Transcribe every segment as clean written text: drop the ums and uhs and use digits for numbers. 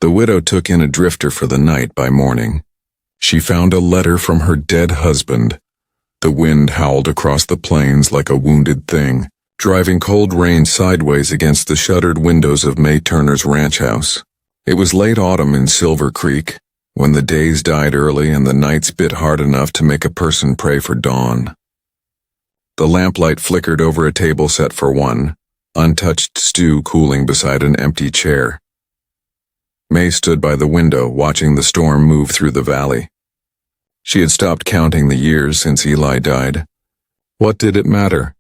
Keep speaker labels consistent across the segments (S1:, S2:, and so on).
S1: The widow took in a drifter for the night by morning. She found a letter from her dead husband. The wind howled across the plains like a wounded thing, driving cold rain sideways against the shuttered windows of May Turner's ranch house. It was late autumn in Silver Creek, when the days died early and the nights bit hard enough to make a person pray for dawn. The lamplight flickered over a table set for one, untouched stew cooling beside an empty chair. May stood by the window, watching the storm move through the valley. She had stopped counting the years since Eli died. What did it matter?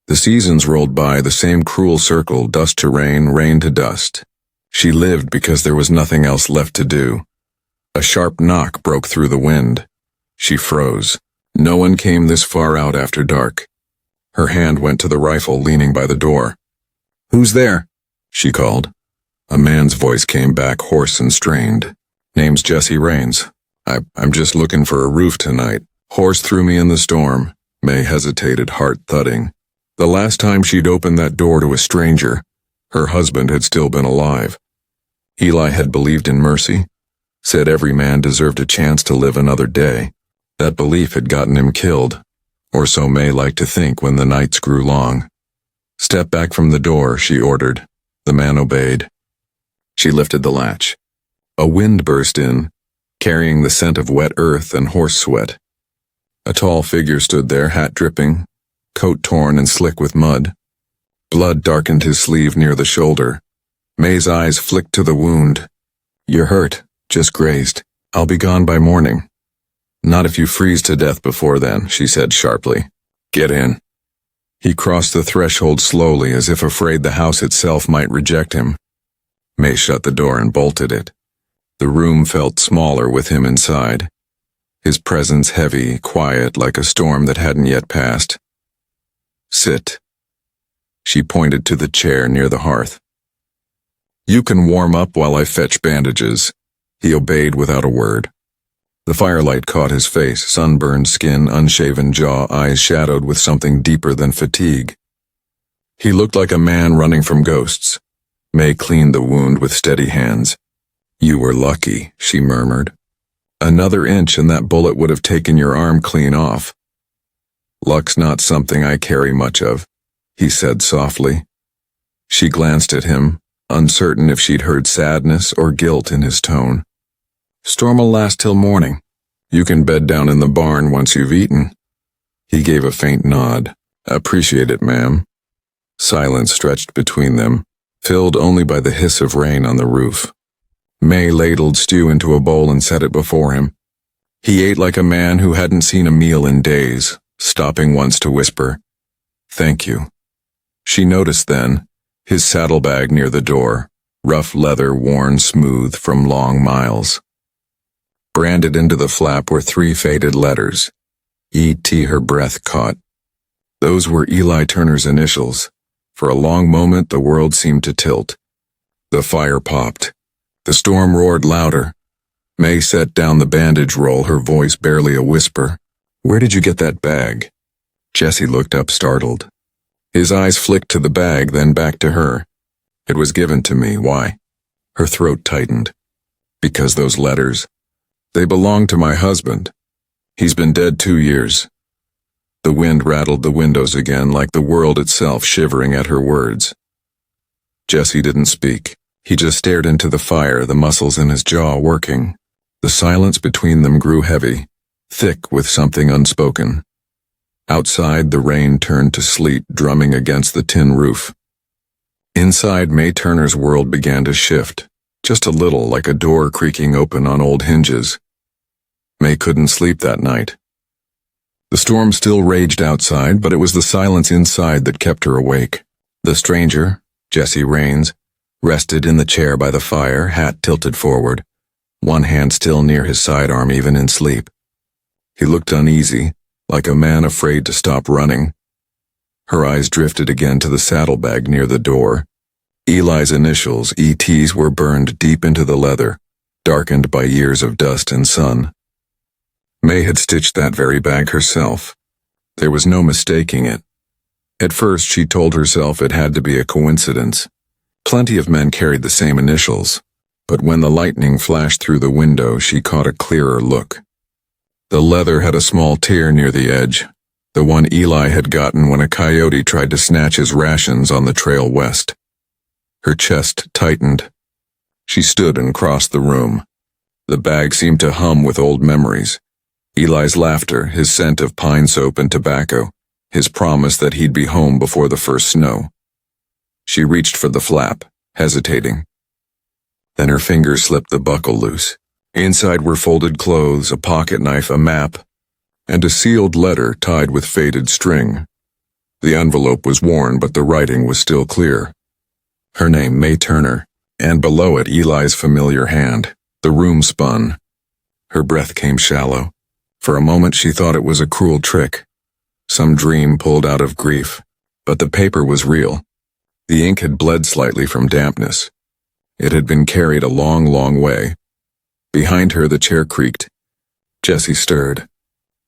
S1: The seasons rolled by, the same cruel circle, dust to rain, rain to dust. She lived because there was nothing else left to do. A sharp knock broke through the wind. She froze. No one came this far out after dark. Her hand went to the rifle leaning by the door. "Who's there?" she called. A man's voice came back, hoarse and strained. "Name's Jesse Raines. I'm just looking for a roof tonight. Horse threw me in the storm." May hesitated, heart thudding. The last time she'd opened that door to a stranger, her husband had still been alive. Eli had believed in mercy, said every man deserved a chance to live another day. That belief had gotten him killed, or so May liked to think when the nights grew long. "Step back from the door," she ordered. The man obeyed. She lifted the latch. A wind burst in, carrying the scent of wet earth and horse sweat. A tall figure stood there, hat dripping, coat torn and slick with mud. Blood darkened his sleeve near the shoulder. May's eyes flicked to the wound. "You're hurt, just grazed. I'll be gone by morning." "Not if you freeze to death before then," she said sharply. "Get in." He crossed the threshold slowly, as if afraid the house itself might reject him. May shut the door and bolted it. The room felt smaller with him inside. His presence heavy, quiet, like a storm that hadn't yet passed. "Sit." She pointed to the chair near the hearth. "You can warm up while I fetch bandages." He obeyed without a word. The firelight caught his face, sunburned skin, unshaven jaw, eyes shadowed with something deeper than fatigue. He looked like a man running from ghosts. May cleaned the wound with steady hands. "You were lucky," she murmured. "Another inch and that bullet would have taken your arm clean off." "Luck's not something I carry much of," he said softly. She glanced at him, uncertain if she'd heard sadness or guilt in his tone. "Storm'll last till morning. You can bed down in the barn once you've eaten." He gave a faint nod. "Appreciate it, ma'am." Silence stretched between them, filled only by the hiss of rain on the roof. May ladled stew into a bowl and set it before him. He ate like a man who hadn't seen a meal in days, stopping once to whisper, "Thank you." She noticed then his saddlebag near the door, rough leather worn smooth from long miles. Branded into the flap were 3 faded letters. E.T. Her breath caught. Those were Eli Turner's initials. For a long moment the world seemed to tilt. The fire popped. The storm roared louder. May set down the bandage roll, her voice barely a whisper. "Where did you get that bag?" Jesse looked up, startled. His eyes flicked to the bag, then back to her. "It was given to me. Why?" Her throat tightened. "Because those letters, they belong to my husband. He's been dead 2 years. The wind rattled the windows again, like the world itself shivering at her words. Jesse didn't speak. He just stared into the fire, the muscles in his jaw working. The silence between them grew heavy, thick with something unspoken. Outside, the rain turned to sleet, drumming against the tin roof. Inside, May Turner's world began to shift, just a little, like a door creaking open on old hinges. May couldn't sleep that night. The storm still raged outside, but it was the silence inside that kept her awake. The stranger, Jesse Raines, rested in the chair by the fire, hat tilted forward, one hand still near his sidearm even in sleep. He looked uneasy, like a man afraid to stop running. Her eyes drifted again to the saddlebag near the door. Eli's initials, E.T.'s, were burned deep into the leather, darkened by years of dust and sun. May had stitched that very bag herself. There was no mistaking it. At first she told herself it had to be a coincidence. Plenty of men carried the same initials. But when the lightning flashed through the window, she caught a clearer look. The leather had a small tear near the edge, the one Eli had gotten when a coyote tried to snatch his rations on the trail west. Her chest tightened. She stood and crossed the room. The bag seemed to hum with old memories. Eli's laughter, his scent of pine soap and tobacco, his promise that he'd be home before the first snow. She reached for the flap, hesitating. Then her fingers slipped the buckle loose. Inside were folded clothes, a pocket knife, a map, and a sealed letter tied with faded string. The envelope was worn, but the writing was still clear. Her name, May Turner, and below it Eli's familiar hand. The room spun. Her breath came shallow. For a moment she thought it was a cruel trick, some dream pulled out of grief. But the paper was real. The ink had bled slightly from dampness. It had been carried a long, long way. Behind her the chair creaked. Jesse stirred.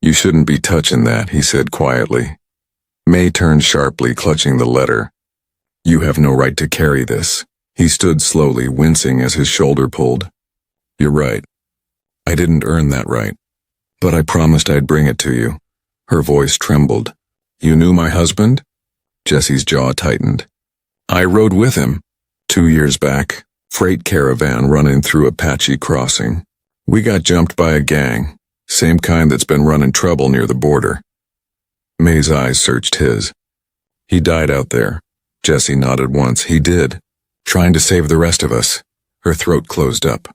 S1: "You shouldn't be touching that," he said quietly. May turned sharply, clutching the letter. "You have no right to carry this." He stood slowly, wincing as his shoulder pulled. "You're right. I didn't earn that right. But I promised I'd bring it to you." Her voice trembled. "You knew my husband?" Jesse's jaw tightened. "I rode with him 2 years back. Freight caravan running through a patchy crossing. We got jumped by a gang, same kind that's been running trouble near the border." May's eyes searched his. "He died out there." Jesse nodded once. "He did. Trying to save the rest of us." Her throat closed up.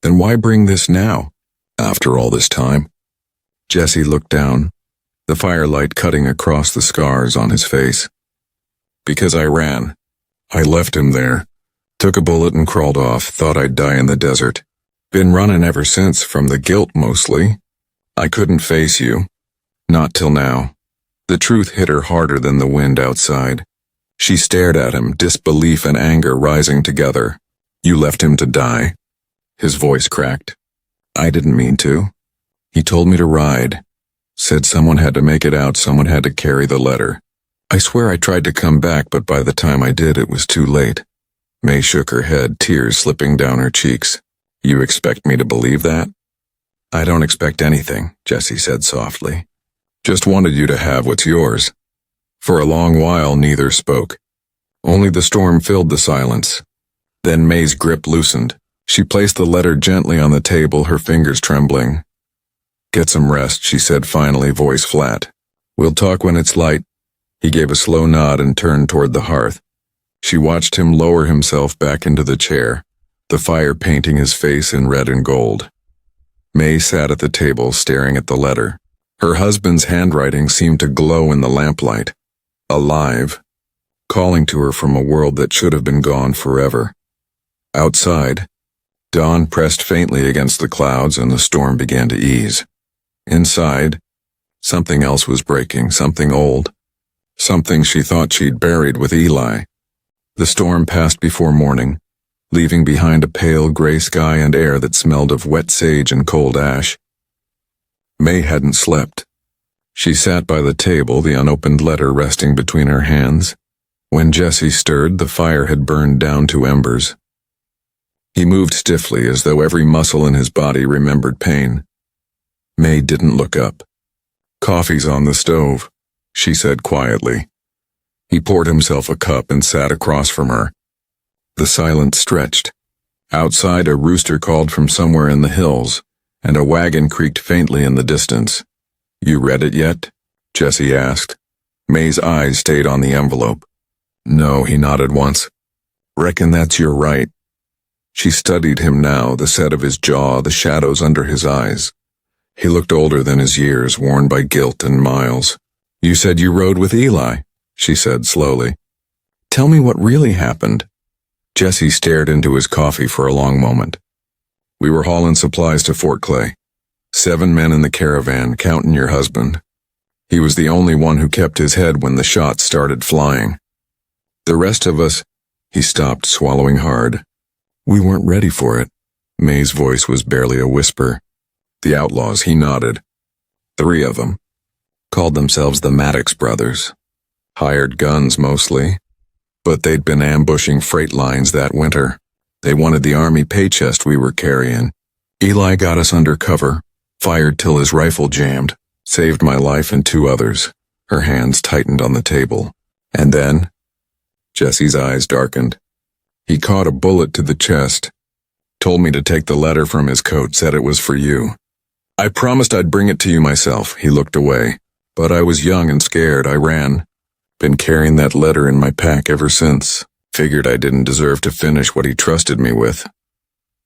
S1: "Then why bring this now, after all this time?" Jesse looked down, the firelight cutting across the scars on his face. "Because I ran. I left him there. Took a bullet and crawled off, thought I'd die in the desert. Been running ever since, from the guilt mostly. I couldn't face you. Not till now." The truth hit her harder than the wind outside. She stared at him, disbelief and anger rising together. "You left him to die?" His voice cracked. "I didn't mean to. He told me to ride. Said someone had to make it out, someone had to carry the letter. I swear I tried to come back, but by the time I did, it was too late." May shook her head, tears slipping down her cheeks. "You expect me to believe that?" "I don't expect anything," Jesse said softly. "Just wanted you to have what's yours." For a long while neither spoke. Only the storm filled the silence. Then May's grip loosened. She placed the letter gently on the table, her fingers trembling. "Get some rest," she said finally, voice flat. "We'll talk when it's light." He gave a slow nod and turned toward the hearth. She watched him lower himself back into the chair, the fire painting his face in red and gold. May sat at the table, staring at the letter. Her husband's handwriting seemed to glow in the lamplight, alive, calling to her from a world that should have been gone forever. Outside, dawn pressed faintly against the clouds and the storm began to ease. Inside, something else was breaking, something old, something she thought she'd buried with Eli. The storm passed before morning, leaving behind a pale gray sky and air that smelled of wet sage and cold ash. May hadn't slept. She sat by the table, the unopened letter resting between her hands. When Jesse stirred, the fire had burned down to embers. He moved stiffly, as though every muscle in his body remembered pain. May didn't look up. "Coffee's on the stove," she said quietly. He poured himself a cup and sat across from her. The silence stretched. Outside, a rooster called from somewhere in the hills, and a wagon creaked faintly in the distance. "You read it yet?" Jesse asked. May's eyes stayed on the envelope. "No," he nodded once. "Reckon that's your right." She studied him now, the set of his jaw, the shadows under his eyes. He looked older than his years, worn by guilt and miles. "You said you rode with Eli," she said slowly. "Tell me what really happened." Jesse stared into his coffee for a long moment. "We were hauling supplies to Fort Clay. 7 men in the caravan, counting your husband. He was the only one who kept his head when the shots started flying. The rest of us—" He stopped, swallowing hard. "We weren't ready for it." May's voice was barely a whisper. "The outlaws," he nodded. 3 of them. Called themselves the Maddox brothers. Hired guns mostly. But they'd been ambushing freight lines that winter. They wanted the army pay chest we were carrying. Eli got us under cover, fired till his rifle jammed, saved my life and two others. Her hands tightened on the table. And then? Jesse's eyes darkened. He caught a bullet to the chest. Told me to take the letter from his coat, said it was for you. I promised I'd bring it to you myself. He looked away. But I was young and scared. I ran. Been carrying that letter in my pack ever since. Figured I didn't deserve to finish what he trusted me with.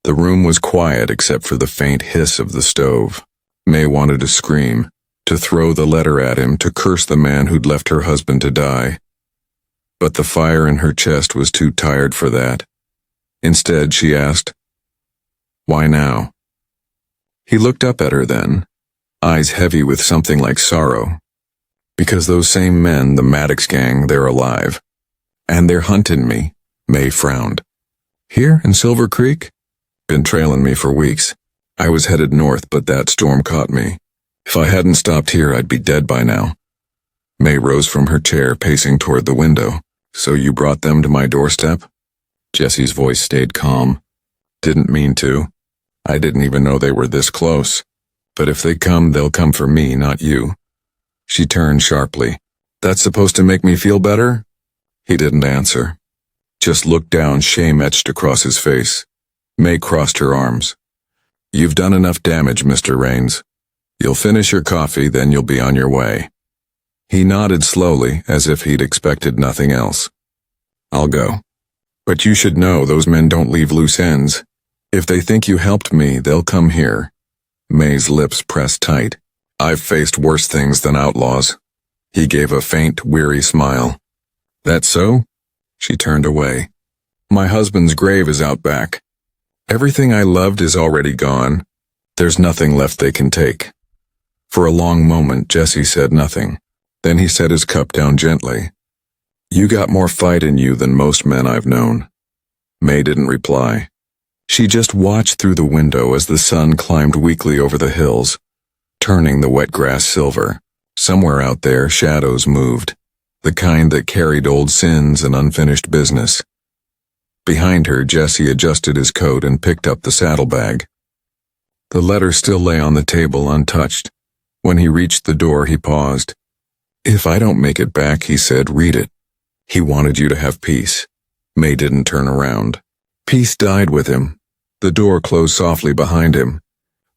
S1: The room was quiet except for the faint hiss of the stove. May wanted to scream, to throw the letter at him, to curse the man who'd left her husband to die. But the fire in her chest was too tired for that. Instead, she asked, "Why now?" He looked up at her then, eyes heavy with something like sorrow. Because those same men, the Maddox gang, they're alive. And they're hunting me. May frowned. Here in Silver Creek? Been trailing me for weeks. I was headed north, but that storm caught me. If I hadn't stopped here, I'd be dead by now. May rose from her chair, pacing toward the window. So you brought them to my doorstep? Jesse's voice stayed calm. Didn't mean to. I didn't even know they were this close. But if they come, they'll come for me, not you. She turned sharply. That's supposed to make me feel better? He didn't answer. Just looked down, shame etched across his face. May crossed her arms. You've done enough damage, Mr. Raines. You'll finish your coffee, then you'll be on your way. He nodded slowly, as if he'd expected nothing else. I'll go. But you should know those men don't leave loose ends. If they think you helped me, they'll come here. May's lips pressed tight. I've faced worse things than outlaws. He gave a faint, weary smile. That so? She turned away. My husband's grave is out back. Everything I loved is already gone. There's nothing left they can take. For a long moment, Jesse said nothing. Then he set his cup down gently. You got more fight in you than most men I've known. May didn't reply. She just watched through the window as the sun climbed weakly over the hills, turning the wet grass silver. Somewhere out there, shadows moved, the kind that carried old sins and unfinished business. Behind her, Jesse adjusted his coat and picked up the saddlebag. The letter still lay on the table untouched. When he reached the door, he paused. If I don't make it back, he said, read it. He wanted you to have peace. May didn't turn around. Peace died with him. The door closed softly behind him.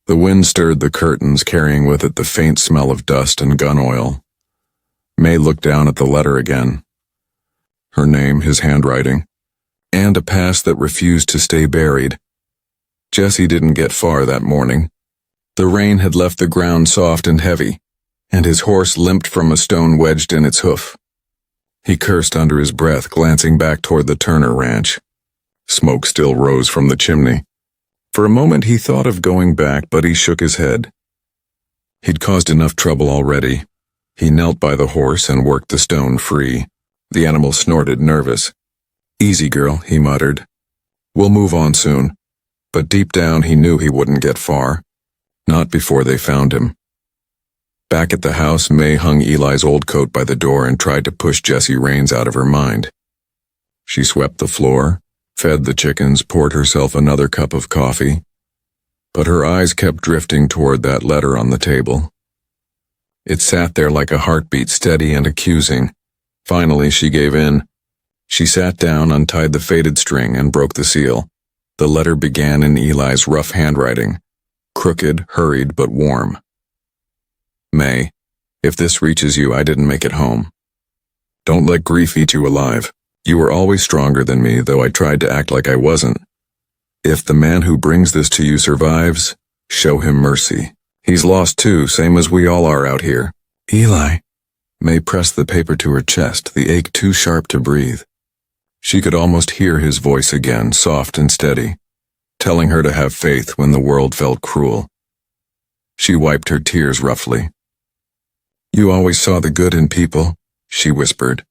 S1: The wind stirred the curtains, carrying with it the faint smell of dust and gun oil. May looked down at the letter again. Her name, his handwriting, and a past that refused to stay buried. Jesse didn't get far that morning. The rain had left the ground soft and heavy, and his horse limped from a stone wedged in its hoof. He cursed under his breath, glancing back toward the Turner ranch. Smoke still rose from the chimney. For a moment he thought of going back, but he shook his head. He'd caused enough trouble already. He knelt by the horse and worked the stone free. The animal snorted, nervous. Easy, girl, he muttered. We'll move on soon. But deep down he knew he wouldn't get far. Not before they found him. Back at the house, May hung Eli's old coat by the door and tried to push Jesse Raines out of her mind. She swept the floor, fed the chickens, poured herself another cup of coffee. But her eyes kept drifting toward that letter on the table. It sat there like a heartbeat, steady and accusing. Finally, she gave in. She sat down, untied the faded string, and broke the seal. The letter began in Eli's rough handwriting, crooked, hurried, but warm. May, if this reaches you, I didn't make it home. Don't let grief eat you alive. You were always stronger than me, though I tried to act like I wasn't. If the man who brings this to you survives, show him mercy. He's lost too, same as we all are out here. Eli. May pressed the paper to her chest, the ache too sharp to breathe. She could almost hear his voice again, soft and steady, telling her to have faith when the world felt cruel. She wiped her tears roughly. You always saw the good in people, she whispered,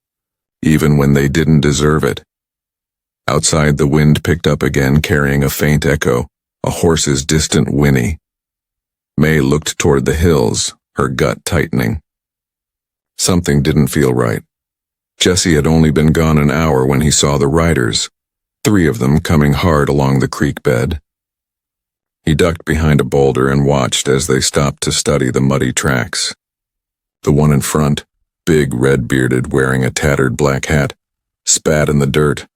S1: even when they didn't deserve it. Outside, the wind picked up again, carrying a faint echo, a horse's distant whinny. May looked toward the hills, her gut tightening. Something didn't feel right. Jesse had only been gone an hour when he saw the riders. 3 of them coming hard along the creek bed. He ducked behind a boulder and watched as they stopped to study the muddy tracks. The one in front, big red-bearded, wearing a tattered black hat, spat in the dirt.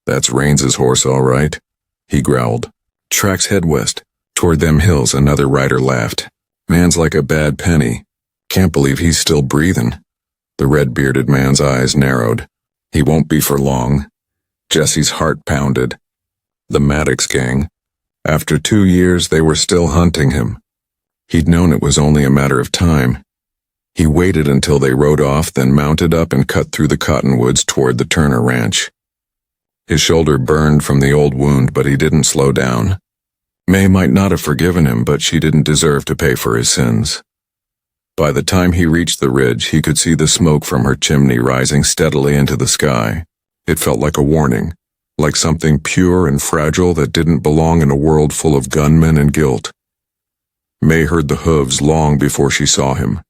S1: "That's Raines's horse, all right," he growled. "Tracks head west, toward them hills," another rider laughed. "Man's like a bad penny. Can't believe he's still breathing." The red-bearded man's eyes narrowed. "He won't be for long." Jesse's heart pounded. The Maddox gang. After 2 years, they were still hunting him. He'd known it was only a matter of time. He waited until they rode off, then mounted up and cut through the cottonwoods toward the Turner Ranch. His shoulder burned from the old wound, but he didn't slow down. May might not have forgiven him, but she didn't deserve to pay for his sins. By the time he reached the ridge, he could see the smoke from her chimney rising steadily into the sky. It felt like a warning, like something pure and fragile that didn't belong in a world full of gunmen and guilt. May heard the hooves long before she saw him.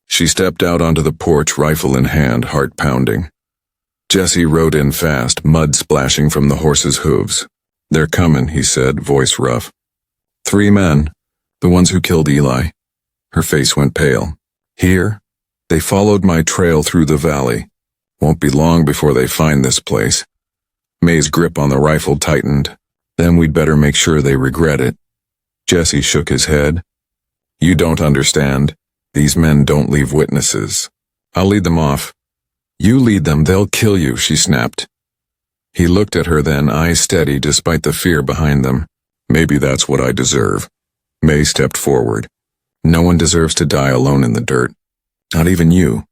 S1: She stepped out onto the porch, rifle in hand, heart pounding. Jesse rode in fast, mud splashing from the horse's hooves. "They're comin'," he said, voice rough. 3 men, the ones who killed Eli. Her face went pale. "Here? They followed my trail through the valley. Won't be long before they find this place." May's grip on the rifle tightened. "Then we'd better make sure they regret it." Jesse shook his head. "You don't understand. These men don't leave witnesses. I'll lead them off." "You lead them, they'll kill you," she snapped. He looked at her then, eyes steady despite the fear behind them. "Maybe that's what I deserve." May stepped forward. "No one deserves to die alone in the dirt. Not even you."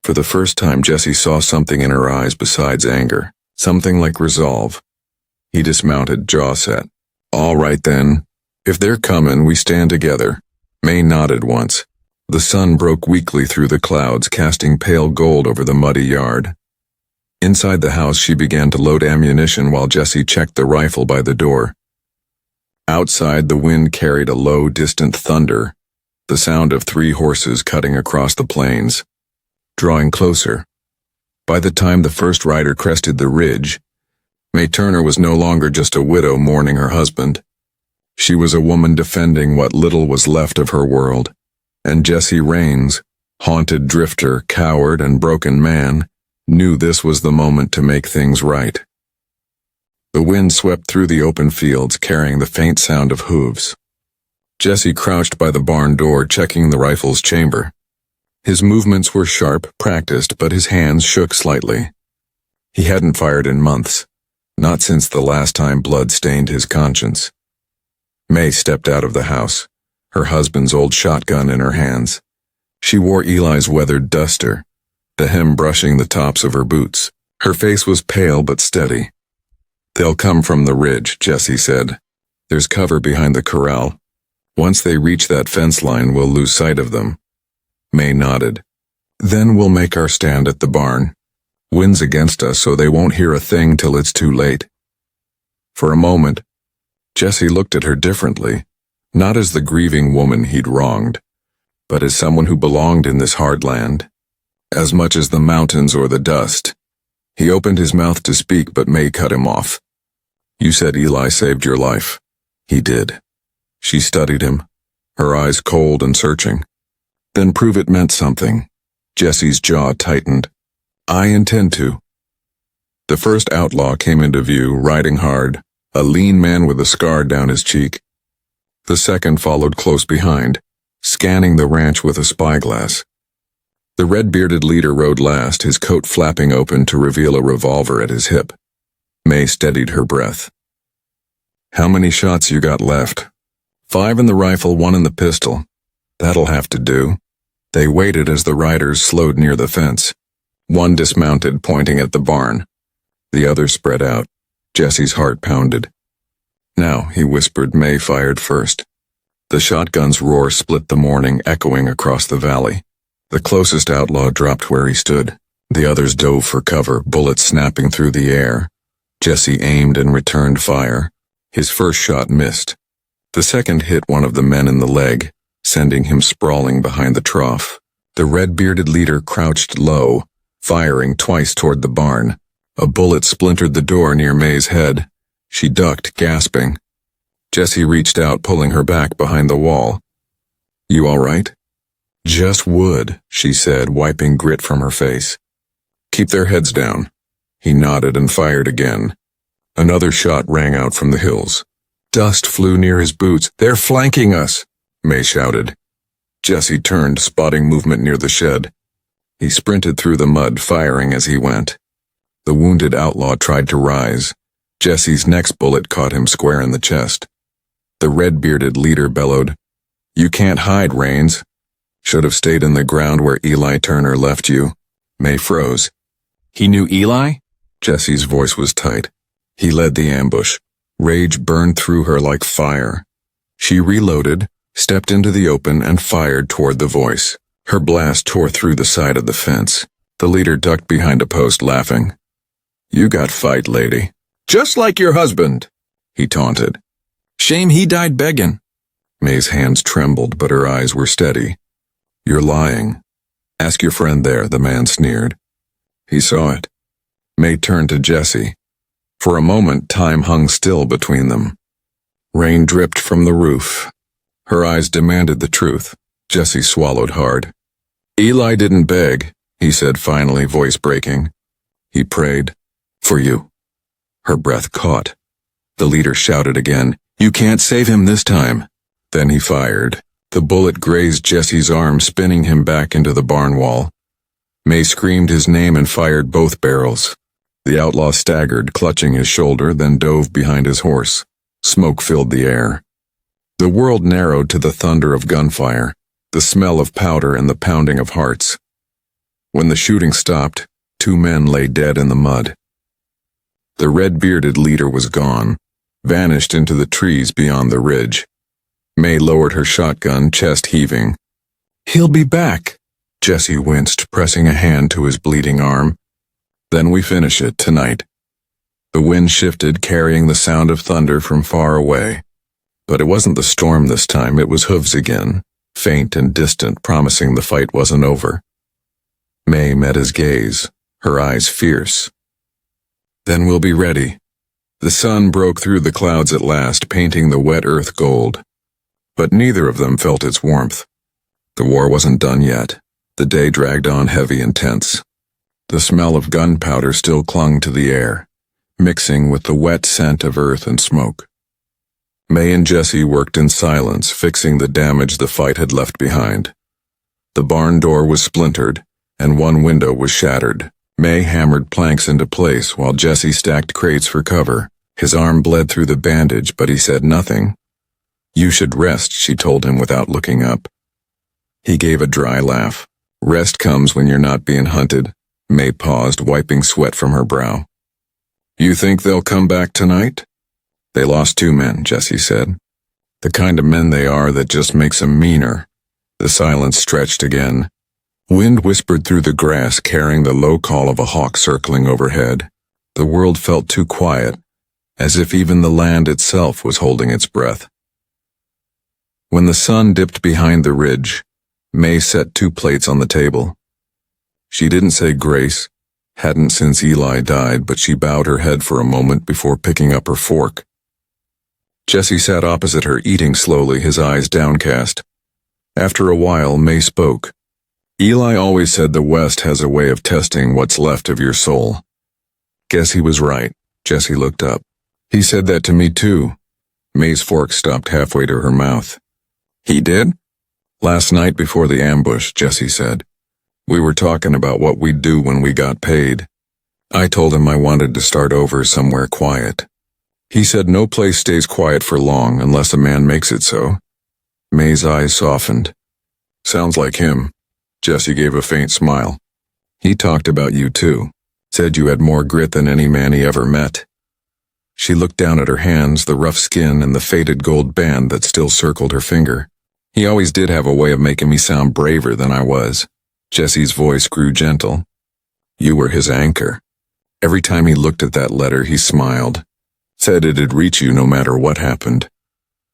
S1: For the first time, Jesse saw something in her eyes besides anger, something like resolve. He dismounted, jaw set. "All right then. If they're comin', we stand together." May nodded once. The sun broke weakly through the clouds, casting pale gold over the muddy yard. Inside the house, she began to load ammunition while Jesse checked the rifle by the door. Outside, the wind carried a low, distant thunder, the sound of 3 horses cutting across the plains. Drawing closer. By the time the first rider crested the ridge, May Turner was no longer just a widow mourning her husband. She was a woman defending what little was left of her world. And Jesse Raines, haunted drifter, coward, and broken man, knew this was the moment to make things right. The wind swept through the open fields, carrying the faint sound of hooves. Jesse crouched by the barn door, checking the rifle's chamber. His movements were sharp, practiced, but his hands shook slightly. He hadn't fired in months, not since the last time blood stained his conscience. May stepped out of the house, her husband's old shotgun in her hands. She wore Eli's weathered duster, the hem brushing the tops of her boots. Her face was pale but steady. "They'll come from the ridge," Jesse said. "There's cover behind the corral. Once they reach that fence line, we'll lose sight of them." May nodded. "Then we'll make our stand at the barn. Wind's against us, so they won't hear a thing till it's too late." For a moment, Jesse looked at her differently, not as the grieving woman he'd wronged, but as someone who belonged in this hard land, as much as the mountains or the dust. He opened his mouth to speak, but May cut him off. "You said Eli saved your life." "He did." She studied him, her eyes cold and searching. "Then prove it meant something." Jesse's jaw tightened. "I intend to." The first outlaw came into view, riding hard, a lean man with a scar down his cheek. The second followed close behind, scanning the ranch with a spyglass. The red-bearded leader rode last, his coat flapping open to reveal a revolver at his hip. May steadied her breath. "How many shots you got left?" "5 in the rifle, 1 in the pistol." "That'll have to do." They waited as the riders slowed near the fence. One dismounted, pointing at the barn. The other spread out. Jesse's heart pounded. "Now," he whispered. May fired first. The shotgun's roar split the morning, echoing across the valley. The closest outlaw dropped where he stood. The others dove for cover, bullets snapping through the air. Jesse aimed and returned fire. His first shot missed. The second hit one of the men in the leg, sending him sprawling behind the trough. The red-bearded leader crouched low, firing twice toward the barn. A bullet splintered the door near May's head. She ducked, gasping. Jessie reached out, pulling her back behind the wall. "You all right?" "Just wood," she said, wiping grit from her face. "Keep their heads down." He nodded and fired again. Another shot rang out from the hills. Dust flew near his boots. "They're flanking us," May shouted. Jessie turned, spotting movement near the shed. He sprinted through the mud, firing as he went. The wounded outlaw tried to rise. Jessie's next bullet caught him square in the chest. The red-bearded leader bellowed, "You can't hide, Rains. Should have stayed in the ground where Eli Turner left you." May froze. "He knew Eli?" Jessie's voice was tight. "He led the ambush." Rage burned through her like fire. She reloaded, stepped into the open, and fired toward the voice. Her blast tore through the side of the fence. The leader ducked behind a post, laughing. "You got fight, lady. Just like your husband," he taunted. "Shame he died begging." May's hands trembled, but her eyes were steady. "You're lying. Ask your friend there," the man sneered. He saw it. May turned to Jessie. For a moment, time hung still between them. Rain dripped from the roof. Her eyes demanded the truth. Jessie swallowed hard. "Eli didn't beg," he said finally, voice breaking. "He prayed. For you." Her breath caught. The leader shouted again, "You can't save him this time." Then he fired. The bullet grazed Jessie's arm, spinning him back into the barn wall. May screamed his name and fired both barrels. The outlaw staggered, clutching his shoulder, then dove behind his horse. Smoke filled the air. The world narrowed to the thunder of gunfire, the smell of powder and the pounding of hearts. When the shooting stopped, 2 men lay dead in the mud. The red-bearded leader was gone, vanished into the trees beyond the ridge. May lowered her shotgun, chest heaving. "He'll be back," Jessie winced, pressing a hand to his bleeding arm. "Then we finish it tonight." The wind shifted, carrying the sound of thunder from far away. But it wasn't the storm this time, it was hooves again, faint and distant, promising the fight wasn't over. May met his gaze, her eyes fierce. "Then we'll be ready." The sun broke through the clouds at last, painting the wet earth gold. But neither of them felt its warmth. The war wasn't done yet. The day dragged on heavy and tense. The smell of gunpowder still clung to the air, mixing with the wet scent of earth and smoke. May and Jessie worked in silence, fixing the damage the fight had left behind. The barn door was splintered, and one window was shattered. May hammered planks into place while Jessie stacked crates for cover. His arm bled through the bandage, but he said nothing. "You should rest," she told him without looking up. He gave a dry laugh. "Rest comes when you're not being hunted." May paused, wiping sweat from her brow. "You think they'll come back tonight?" "They lost 2 men, Jessie said. "The kind of men they are that just makes 'em meaner." The silence stretched again. Wind whispered through the grass, carrying the low call of a hawk circling overhead. The world felt too quiet, as if even the land itself was holding its breath. When the sun dipped behind the ridge, May set 2 plates on the table. She didn't say grace, hadn't since Eli died, but she bowed her head for a moment before picking up her fork. Jessie sat opposite her, eating slowly, his eyes downcast. After a while, May spoke. "Eli always said the West has a way of testing what's left of your soul." "Guess he was right." Jessie looked up. "He said that to me too." May's fork stopped halfway to her mouth. "He did?" "Last night before the ambush," Jessie said. "We were talking about what we'd do when we got paid. I told him I wanted to start over somewhere quiet. He said no place stays quiet for long unless a man makes it so." May's eyes softened. "Sounds like him." Jessie gave a faint smile. "He talked about you too. Said you had more grit than any man he ever met." She looked down at her hands, the rough skin and the faded gold band that still circled her finger. "He always did have a way of making me sound braver than I was." Jessie's voice grew gentle. "You were his anchor. Every time he looked at that letter, he smiled. Said it'd reach you no matter what happened."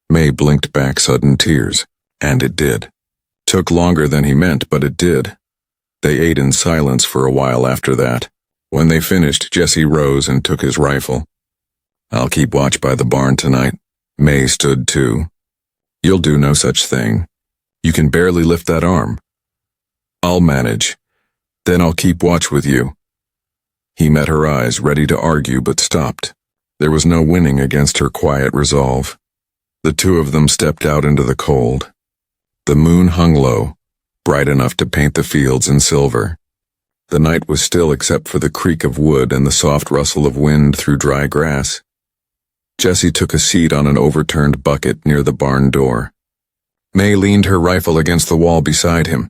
S1: May blinked back sudden tears. And it did. Took longer than he meant, but it did. They ate in silence for a while after that. When they finished, Jesse rose and took his rifle. "I'll keep watch by the barn tonight." May stood too. "You'll do no such thing. You can barely lift that arm." "I'll manage. Then I'll keep watch with you." He met her eyes, ready to argue, but stopped. There was no winning against her quiet resolve. The two of them stepped out into the cold. The moon hung low, bright enough to paint the fields in silver. The night was still except for the creak of wood and the soft rustle of wind through dry grass. Jesse took a seat on an overturned bucket near the barn door. May leaned her rifle against the wall beside him.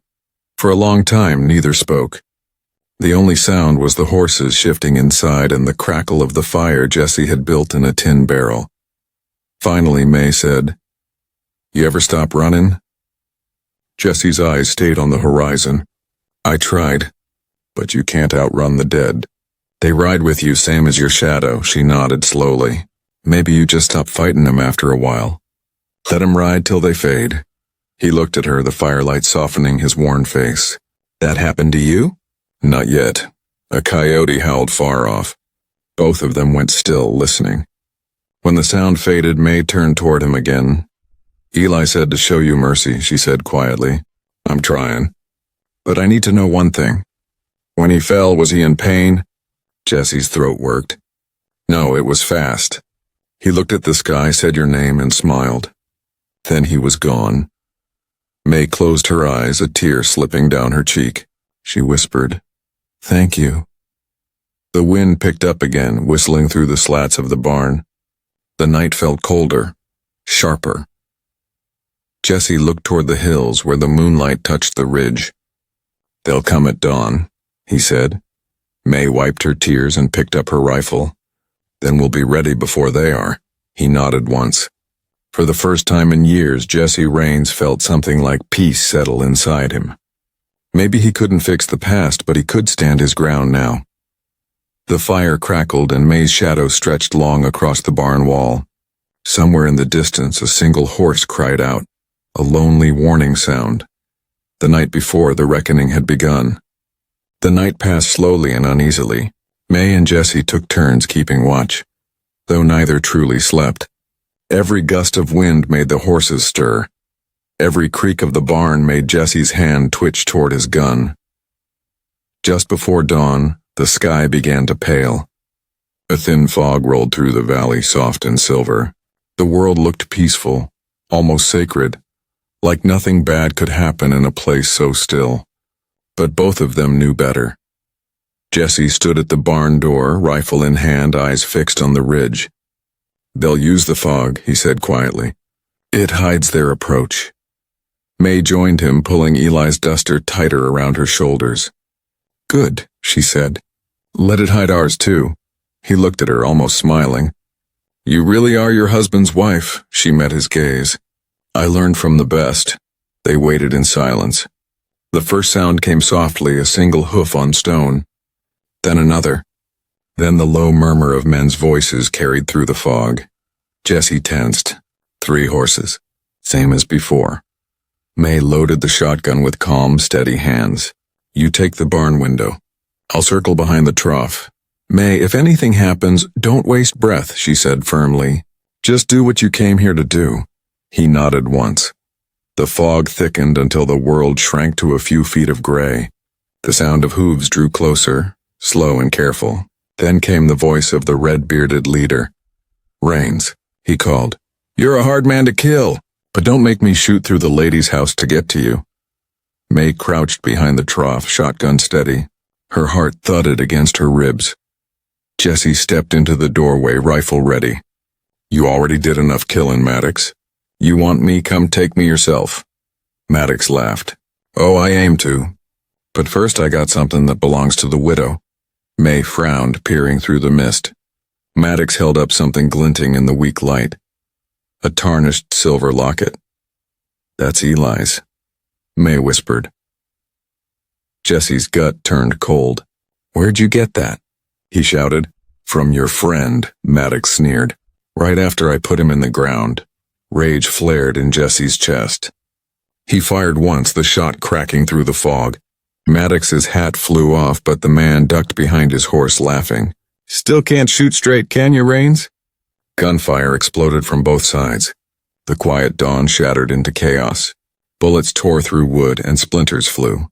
S1: For a long time, neither spoke. The only sound was the horses shifting inside and the crackle of the fire Jesse had built in a tin barrel. Finally, May said, "You ever stop running?" Jesse's eyes stayed on the horizon. "I tried, but you can't outrun the dead. They ride with you same as your shadow." She nodded slowly. "Maybe you just stop fighting them after a while. Let them ride till they fade." He looked at her, the firelight softening his worn face. "That happened to you?" "Not yet." A coyote howled far off. Both of them went still, listening. When the sound faded, May turned toward him again. "Eli said to show you mercy," she said quietly. "I'm trying. But I need to know one thing. When he fell, was he in pain?" Jesse's throat worked. "No, it was fast. He looked at the sky, said your name, and smiled. Then he was gone." May closed her eyes, a tear slipping down her cheek. She whispered, "Thank you." The wind picked up again, whistling through the slats of the barn. The night felt colder, sharper. Jesse looked toward the hills where the moonlight touched the ridge. "They'll come at dawn," he said. May wiped her tears and picked up her rifle. "Then we'll be ready before they are." He nodded once. For the first time in years, Jesse Raines felt something like peace settle inside him. Maybe he couldn't fix the past, but he could stand his ground now. The fire crackled and May's shadow stretched long across the barn wall. Somewhere in the distance, a single horse cried out, a lonely warning sound. The night before, the reckoning had begun. The night passed slowly and uneasily. May and Jesse took turns keeping watch, though neither truly slept. Every gust of wind made the horses stir. Every creak of the barn made Jesse's hand twitch toward his gun. Just before dawn, the sky began to pale. A thin fog rolled through the valley, soft and silver. The world looked peaceful, almost sacred, like nothing bad could happen in a place so still. But both of them knew better. Jesse stood at the barn door, rifle in hand, eyes fixed on the ridge. "They'll use the fog," he said quietly. "It hides their approach." May joined him, pulling Eli's duster tighter around her shoulders. "Good," she said. "Let it hide ours too." He looked at her, almost smiling. "You really are your husband's wife." She met his gaze. "I learned from the best." They waited in silence. The first sound came softly, a single hoof on stone. Then another. Then the low murmur of men's voices carried through the fog. Jesse tensed. 3 horses. Same as before. May loaded the shotgun with calm, steady hands. "You take the barn window. I'll circle behind the trough." "May, if anything happens, don't waste breath," she said firmly. "Just do what you came here to do." He nodded once. The fog thickened until the world shrank to a few feet of gray. The sound of hooves drew closer, slow and careful. Then came the voice of the red-bearded leader. "Raines," he called. "You're a hard man to kill, but don't make me shoot through the lady's house to get to you." May crouched behind the trough, shotgun steady. Her heart thudded against her ribs. Jesse stepped into the doorway, rifle ready. "You already did enough killing, Maddox. You want me, come take me yourself." Maddox laughed. "Oh, I aim to. But first I got something that belongs to the widow." May frowned, peering through the mist. Maddox held up something glinting in the weak light. A tarnished silver locket. "That's Eli's," May whispered. Jesse's gut turned cold. "Where'd you get that?" he shouted. "From your friend," Maddox sneered. "Right after I put him in the ground." Rage flared in Jesse's chest. He fired once, the shot cracking through the fog. Maddox's hat flew off, but the man ducked behind his horse, laughing. Still can't shoot straight, can you, Rains? Gunfire exploded from both sides. The quiet dawn shattered into chaos. Bullets tore through wood and splinters flew.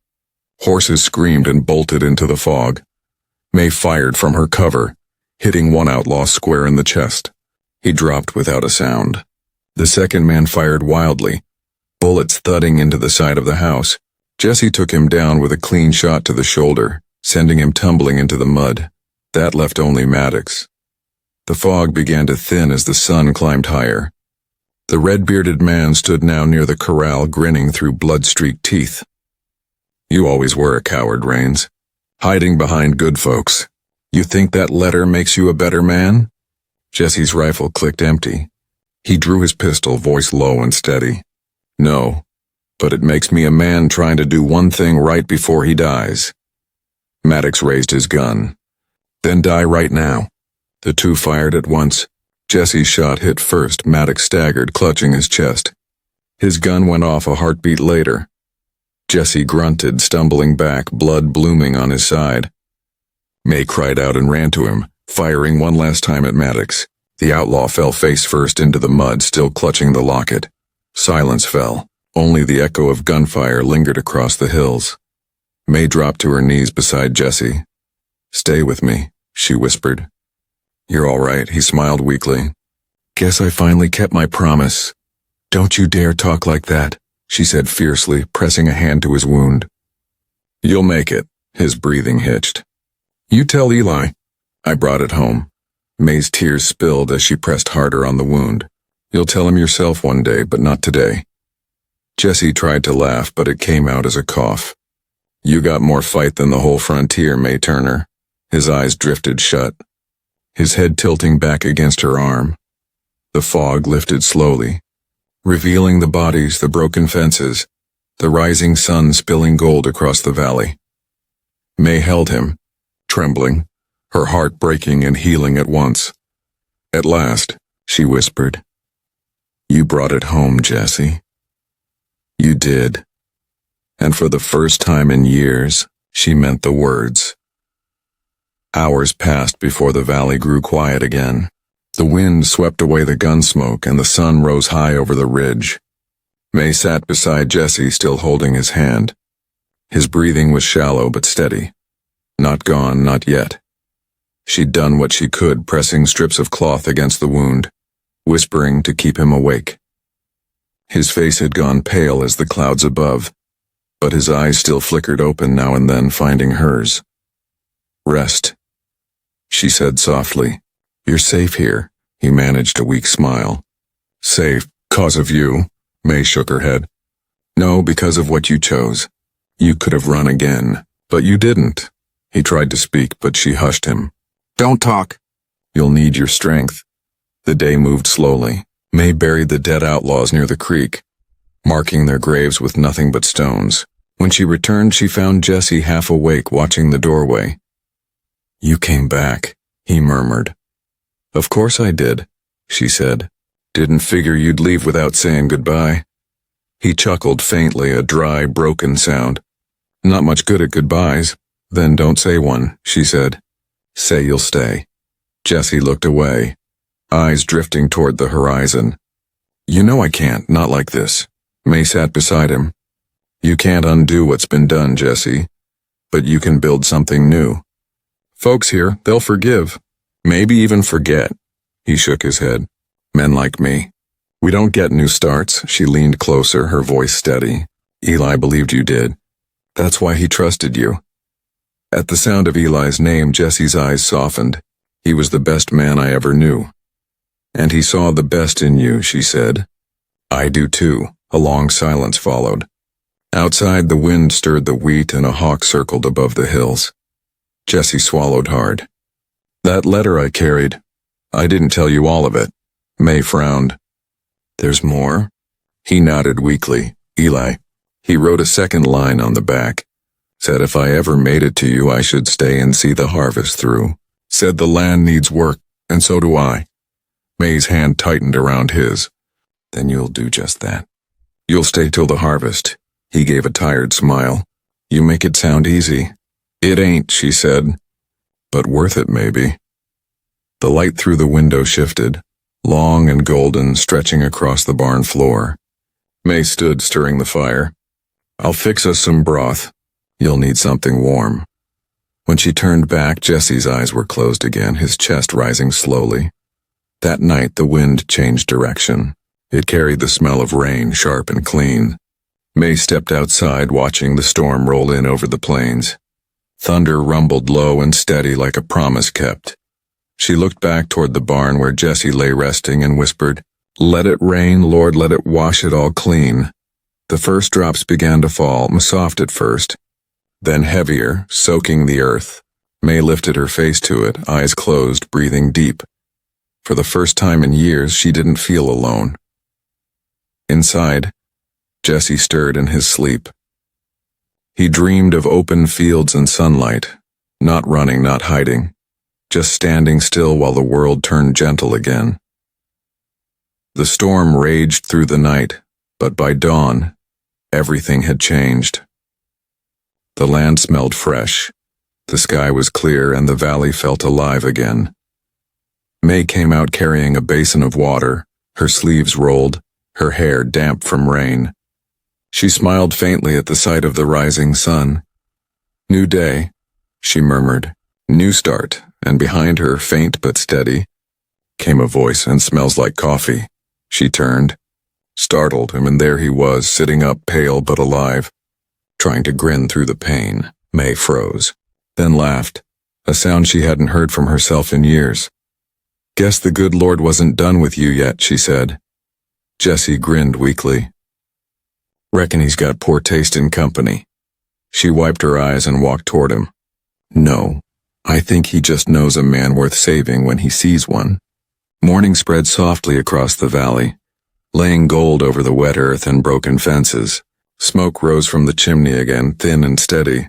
S1: Horses screamed and bolted into the fog. May fired from her cover, hitting one outlaw square in the chest. He dropped without a sound. The second man fired wildly, bullets thudding into the side of the house. Jesse took him down with a clean shot to the shoulder, sending him tumbling into the mud. That left only Maddox. The fog began to thin as the sun climbed higher. The red-bearded man stood now near the corral, grinning through blood-streaked teeth. You always were a coward, Rains. Hiding behind good folks. You think that letter makes you a better man? Jesse's rifle clicked empty. He drew his pistol, voice low and steady. No, but it makes me a man trying to do one thing right before he dies. Maddox raised his gun. Then die right now. The two fired at once. Jesse's shot hit first. Maddox staggered, clutching his chest. His gun went off a heartbeat later. Jesse grunted, stumbling back, blood blooming on his side. May cried out and ran to him, firing one last time at Maddox. The outlaw fell face first into the mud, still clutching the locket. Silence fell. Only the echo of gunfire lingered across the hills. May dropped to her knees beside Jesse. Stay with me, she whispered. You're all right, he smiled weakly. Guess I finally kept my promise. Don't you dare talk like that, she said fiercely, pressing a hand to his wound. You'll make it, his breathing hitched. You tell Eli. I brought it home. May's tears spilled as she pressed harder on the wound. You'll tell him yourself one day, but not today. Jesse tried to laugh, but it came out as a cough. You got more fight than the whole frontier, May Turner. His eyes drifted shut, his head tilting back against her arm. The fog lifted slowly, revealing the bodies, the broken fences, the rising sun spilling gold across the valley. May held him, trembling, her heart breaking and healing at once. At last, she whispered, You brought it home, Jesse. You did. And for the first time in years, she meant the words. Hours passed before the valley grew quiet again. The wind swept away the gun smoke and the sun rose high over the ridge. May sat beside Jesse, still holding his hand. His breathing was shallow but steady. Not gone, not yet. She'd done what she could, pressing strips of cloth against the wound, whispering to keep him awake. His face had gone pale as the clouds above, but his eyes still flickered open now and then, finding hers. Rest, she said softly. You're safe here. He managed a weak smile. Safe, 'cause of you. May shook her head. No, because of what you chose. You could have run again, but you didn't. He tried to speak, but she hushed him. Don't talk. You'll need your strength. The day moved slowly. May buried the dead outlaws near the creek, marking their graves with nothing but stones. When she returned, she found Jesse half awake, watching the doorway. You came back, he murmured. Of course I did, she said. Didn't figure you'd leave without saying goodbye. He chuckled faintly, a dry, broken sound. Not much good at goodbyes. Then don't say one, she said. Say you'll stay. Jesse looked away, eyes drifting toward the horizon. You know I can't, not like this. May sat beside him. You can't undo what's been done, Jesse, but you can build something new. Folks here, they'll forgive, maybe even forget. He shook his head. Men like me. We don't get new starts. She leaned closer, her voice steady. Eli believed you did. That's why he trusted you. At the sound of Eli's name, Jesse's eyes softened. He was the best man I ever knew. And he saw the best in you, she said. I do too. A long silence followed. Outside, the wind stirred the wheat and a hawk circled above the hills. Jesse swallowed hard. That letter I carried, I didn't tell you all of it. May frowned. There's more? He nodded weakly. Eli. He wrote a second line on the back. Said if I ever made it to you, I should stay and see the harvest through. Said the land needs work, and so do I. May's hand tightened around his. Then you'll do just that. You'll stay till the harvest. He gave a tired smile. You make it sound easy. It ain't, she said. But worth it, maybe. The light through the window shifted, long and golden, stretching across the barn floor. May stood stirring the fire. I'll fix us some broth. You'll need something warm. When she turned back, Jesse's eyes were closed again, his chest rising slowly. That night, the wind changed direction. It carried the smell of rain, sharp and clean. May stepped outside, watching the storm roll in over the plains. Thunder rumbled low and steady like a promise kept. She looked back toward the barn where Jesse lay resting and whispered, "Let it rain, Lord, let it wash it all clean." The first drops began to fall, soft at first, then heavier, soaking the earth. May lifted her face to it, eyes closed, breathing deep. For the first time in years, she didn't feel alone. Inside, Jesse stirred in his sleep. He dreamed of open fields and sunlight, not running, not hiding, just standing still while the world turned gentle again. The storm raged through the night, but by dawn, everything had changed. The land smelled fresh, the sky was clear, and the valley felt alive again. May came out carrying a basin of water, her sleeves rolled, her hair damp from rain. She smiled faintly at the sight of the rising sun. "New day," she murmured. "New start," and behind her, faint but steady, came a voice, "And smells like coffee." She turned, startled him, and there he was, sitting up, pale but alive, trying to grin through the pain. May froze, then laughed, a sound she hadn't heard from herself in years. "Guess the good Lord wasn't done with you yet," she said. Jesse grinned weakly. "Reckon he's got poor taste in company." She wiped her eyes and walked toward him. "No, I think he just knows a man worth saving when he sees one." Morning spread softly across the valley, laying gold over the wet earth and broken fences. Smoke rose from the chimney again, thin and steady,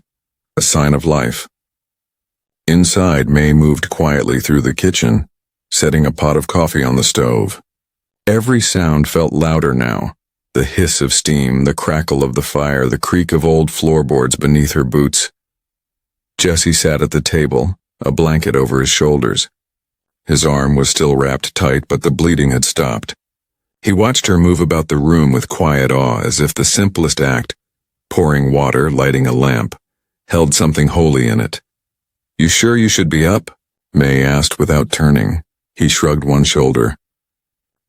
S1: a sign of life. Inside, May moved quietly through the kitchen, setting a pot of coffee on the stove. Every sound felt louder now. The hiss of steam, the crackle of the fire, the creak of old floorboards beneath her boots. Jesse sat at the table, a blanket over his shoulders. His arm was still wrapped tight, but the bleeding had stopped. He watched her move about the room with quiet awe, as if the simplest act, pouring water, lighting a lamp, held something holy in it. "You sure you should be up?" May asked without turning. He shrugged one shoulder.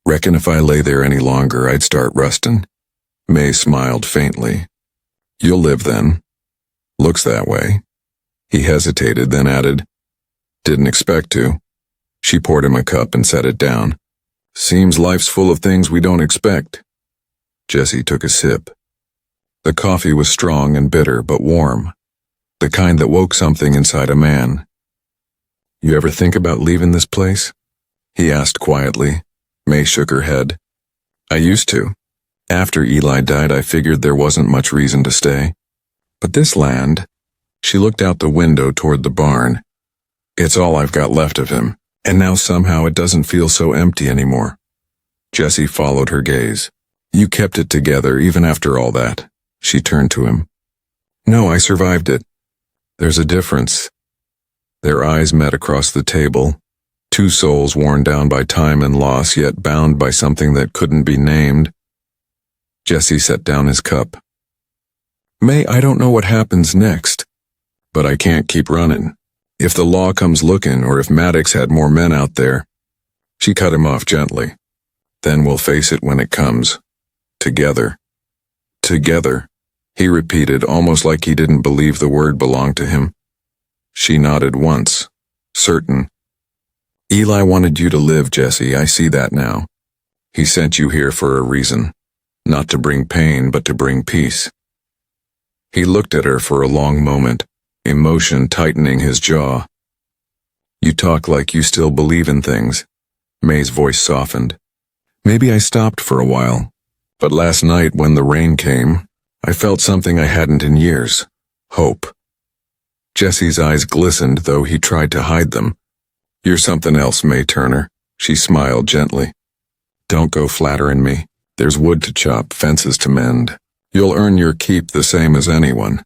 S1: "Reckon if I lay there any longer, I'd start rustin'." May smiled faintly. "You'll live then." "Looks that way." He hesitated, then added, "Didn't expect to." She poured him a cup and set it down. "Seems life's full of things we don't expect." Jesse took a sip. The coffee was strong and bitter, but warm, the kind that woke something inside a man. "You ever think about leaving this place?" he asked quietly. May shook her head. "I used to. After Eli died, I figured there wasn't much reason to stay. But this land," she looked out the window toward the barn, "it's all I've got left of him, and now somehow it doesn't feel so empty anymore." Jesse followed her gaze. "You kept it together even after all that." She turned to him. "No, I survived it. There's a difference." Their eyes met across the table. Two souls worn down by time and loss, yet bound by something that couldn't be named. Jesse set down his cup. "May, I don't know what happens next, but I can't keep running. If the law comes looking, or if Maddox had more men out there." She cut him off gently. "Then we'll face it when it comes. Together." "Together," he repeated, almost like he didn't believe the word belonged to him. She nodded once, certain. "Eli wanted you to live, Jesse, I see that now. He sent you here for a reason, not to bring pain, but to bring peace." He looked at her for a long moment, emotion tightening his jaw. "You talk like you still believe in things." May's voice softened. "Maybe I stopped for a while, but last night when the rain came, I felt something I hadn't in years. Hope." Jesse's eyes glistened, though he tried to hide them. "You're something else, May Turner." She smiled gently. "Don't go flattering me. There's wood to chop, fences to mend. You'll earn your keep the same as anyone."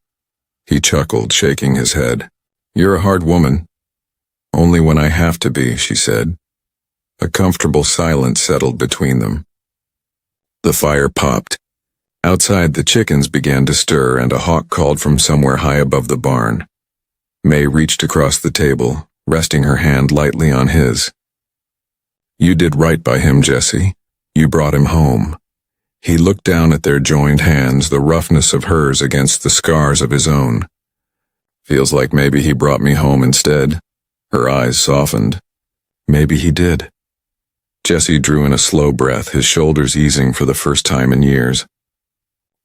S1: He chuckled, shaking his head. You're a hard woman. Only when I have to be, she said. A comfortable silence settled between them. The fire popped. Outside, the chickens began to stir and a hawk called from somewhere high above the barn. May reached across the table, resting her hand lightly on his. You did right by him, Jesse. You brought him home. He looked down at their joined hands, the roughness of hers against the scars of his own. Feels like maybe he brought me home instead. Her eyes softened. Maybe he did. Jesse drew in a slow breath, his shoulders easing for the first time in years.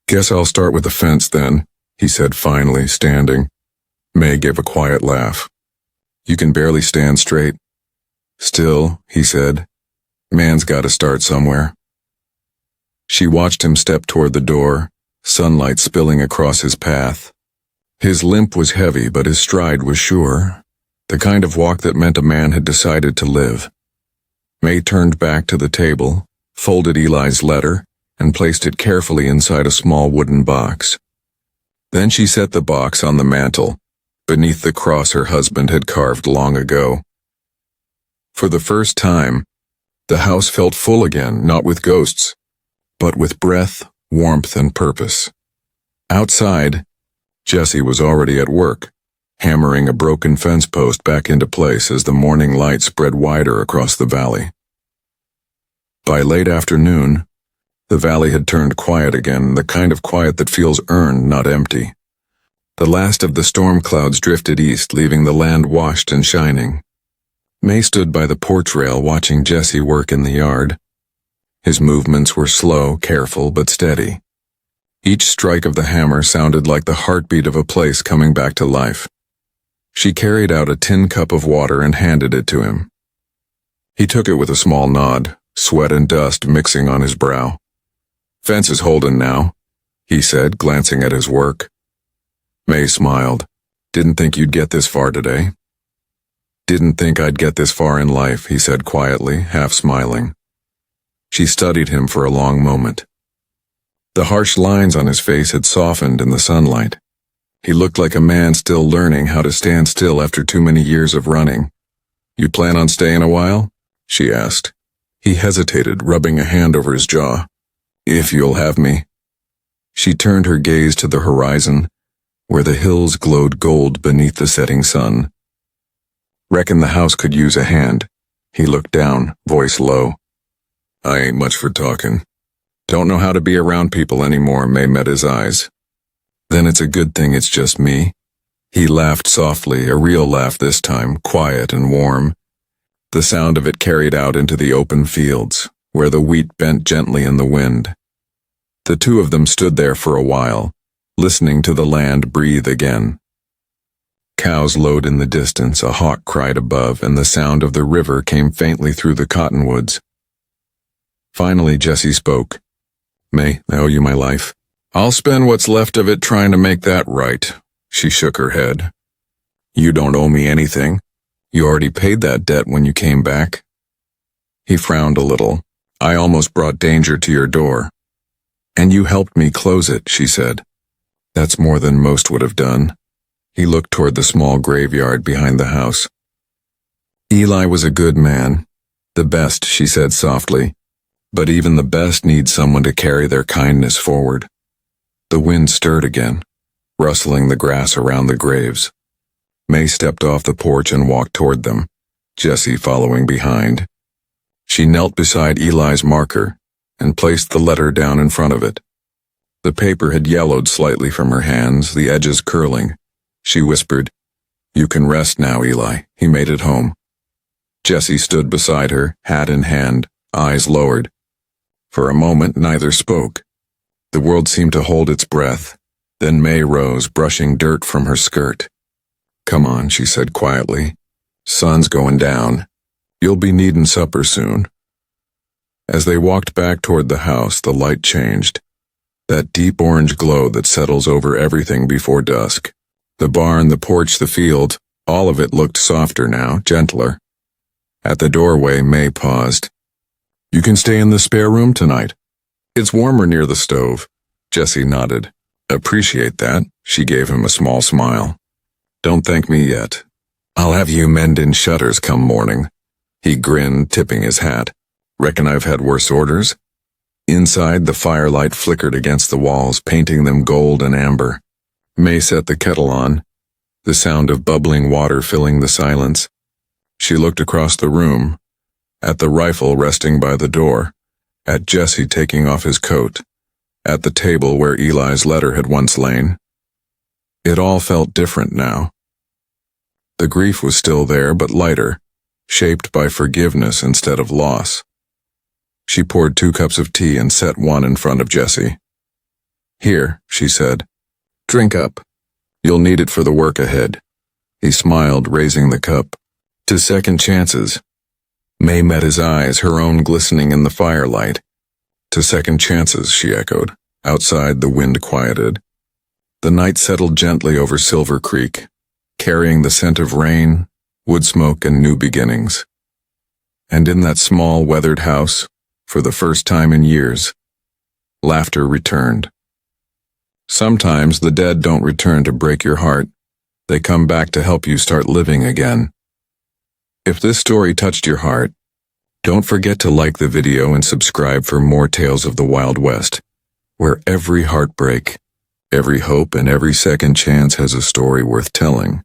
S1: Guess I'll start with the fence then, he said finally, standing. May gave a quiet laugh. You can barely stand straight. Still, he said, man's got to start somewhere. She watched him step toward the door, sunlight spilling across his path. His limp was heavy, but his stride was sure, the kind of walk that meant a man had decided to live. May turned back to the table, folded Eli's letter, and placed it carefully inside a small wooden box. Then she set the box on the mantel, beneath the cross her husband had carved long ago. For the first time, the house felt full again, not with ghosts, but with breath, warmth, and purpose. Outside, Jesse was already at work, hammering a broken fence post back into place as the morning light spread wider across the valley. By late afternoon, the valley had turned quiet again, the kind of quiet that feels earned, not empty. The last of the storm clouds drifted east, leaving the land washed and shining. May stood by the porch rail watching Jesse work in the yard. His movements were slow, careful, but steady. Each strike of the hammer sounded like the heartbeat of a place coming back to life. She carried out a tin cup of water and handed it to him. He took it with a small nod, sweat and dust mixing on his brow. Fence is holding now, he said, glancing at his work. May smiled. Didn't think you'd get this far today. Didn't think I'd get this far in life, he said quietly, half smiling. She studied him for a long moment. The harsh lines on his face had softened in the sunlight. He looked like a man still learning how to stand still after too many years of running. You plan on staying a while? She asked. He hesitated, rubbing a hand over his jaw. If you'll have me. She turned her gaze to the horizon, where the hills glowed gold beneath the setting sun. Reckon the house could use a hand. He looked down, voice low. I ain't much for talking. Don't know how to be around people anymore, May met his eyes. Then it's a good thing it's just me. He laughed softly, a real laugh this time, quiet and warm. The sound of it carried out into the open fields, where the wheat bent gently in the wind. The two of them stood there for a while, listening to the land breathe again. Cows lowed in the distance, a hawk cried above, and the sound of the river came faintly through the cottonwoods. Finally, Jesse spoke. May, I owe you my life. I'll spend what's left of it trying to make that right. She shook her head. You don't owe me anything. You already paid that debt when you came back. He frowned a little. I almost brought danger to your door. And you helped me close it, she said. That's more than most would have done. He looked toward the small graveyard behind the house. Eli was a good man. The best, she said softly. But even the best need someone to carry their kindness forward. The wind stirred again, rustling the grass around the graves. May stepped off the porch and walked toward them, Jesse following behind. She knelt beside Eli's marker and placed the letter down in front of it. The paper had yellowed slightly from her hands, the edges curling. She whispered, You can rest now, Eli. He made it home. Jesse stood beside her, hat in hand, eyes lowered. For a moment, neither spoke. The world seemed to hold its breath. Then May rose, brushing dirt from her skirt. Come on, she said quietly. Sun's going down. You'll be needin' supper soon. As they walked back toward the house, the light changed. That deep orange glow that settles over everything before dusk. The barn, the porch, the field, all of it looked softer now, gentler. At the doorway, May paused. You can stay in the spare room tonight. It's warmer near the stove. Jesse nodded. Appreciate that, she gave him a small smile. Don't thank me yet. I'll have you mend in shutters come morning. He grinned, tipping his hat. Reckon I've had worse orders? Inside, the firelight flickered against the walls, painting them gold and amber. May set the kettle on, the sound of bubbling water filling the silence. She looked across the room, at the rifle resting by the door, at Jesse taking off his coat, at the table where Eli's letter had once lain. It all felt different now. The grief was still there, but lighter, shaped by forgiveness instead of loss. She poured 2 cups of tea and set one in front of Jesse. Here, she said. Drink up. You'll need it for the work ahead. He smiled, raising the cup. To second chances. May met his eyes, her own glistening in the firelight. To second chances, she echoed. Outside, the wind quieted. The night settled gently over Silver Creek, carrying the scent of rain, wood smoke, and new beginnings. And in that small, weathered house, for the first time in years, laughter returned. Sometimes the dead don't return to break your heart. They come back to help you start living again. If this story touched your heart, don't forget to like the video and subscribe for more tales of the Wild West, where every heartbreak, every hope, and every second chance has a story worth telling.